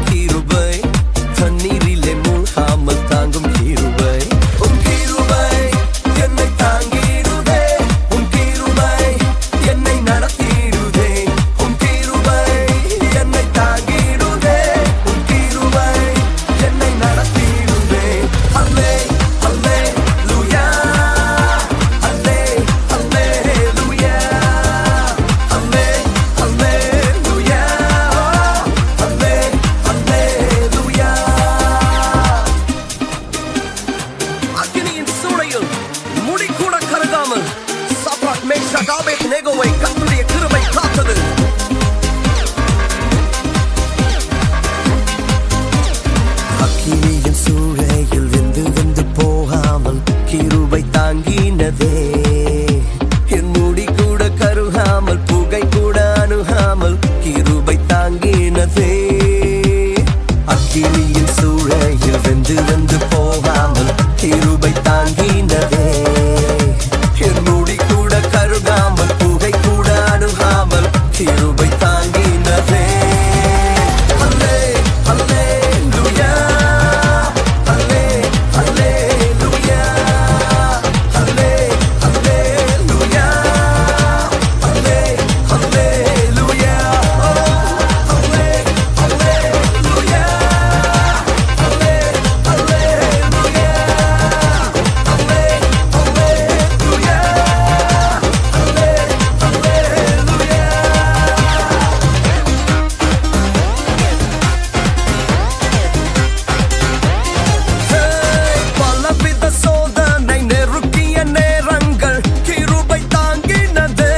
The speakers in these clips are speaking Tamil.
கிருபை தண்ணீரிலே மூழ்காமல் தாங்கும் கிருபை உன் கிருபை என்னை தாங்கிடுதே உன் கிருபை என்னை நடத்திடுதே உன் கிருபை என்னை தாங்கிடுதே உன் கிருபை என்னை நடத்திடுதே அல்லே அல்லேலூயா அல்லே அல்லேலூயா அல்லே அல்லேலூயா அல்லே அல்லேலூயா அக்கினியின் சூளையில் முடி கூட கருகாமல் சாத்ராக் மேஷாக் ஆபேத்நேகோவை கர்த்தருடைய கிருபை காத்தது அக்கினியின் சூளையில் வெந்து வெந்து போகாமல் கிருபை தாங்கினதே என் முடி கூட கருகாமல் புகை கூட அணுகாமல் கிருபை தாங்கினதே அக்கினியின் சூளையில் வெந்து வெந்து போகாமல் கிருபை தாங்கினதே என் முடி கூட கருகாமல் புகை கூட அணுகாமல் கிருபை தாங்கினதே அல்லே அல்லேலூயா அல்லே அல்லேலூயா அல்லே அல்லேலூயா அல்லே அல்லேலூயா அல்லே அல்லேலூயா அல்லே அல்லேலூயா அல்லே அல்லேலூயா அல்லே அல்லேலூயா பலவித சோதனை நெருக்கிய நேரங்கள் கிருபை தாங்கினதே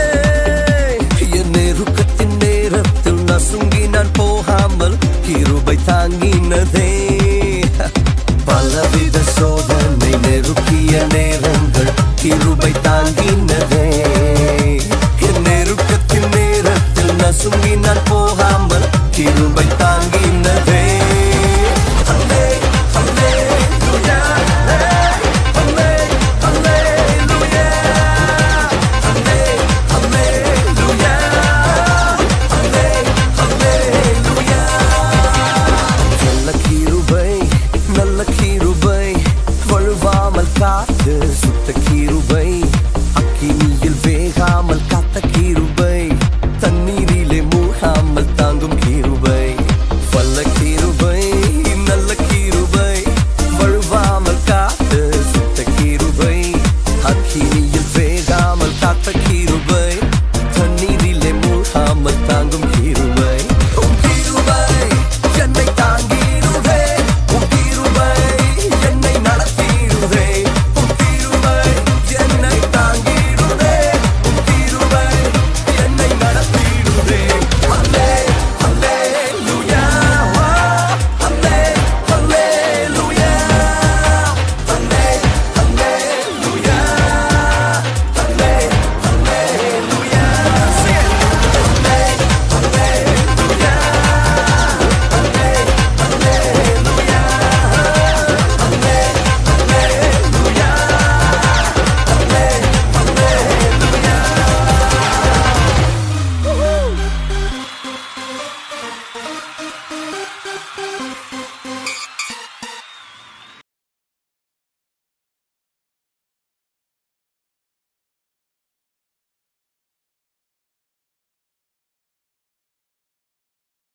என் நெருக்கத்தின் நேரத்தில் நசுங்கி நான் போகாமல் கிருபை தாங்கினதே பலவித சோதனை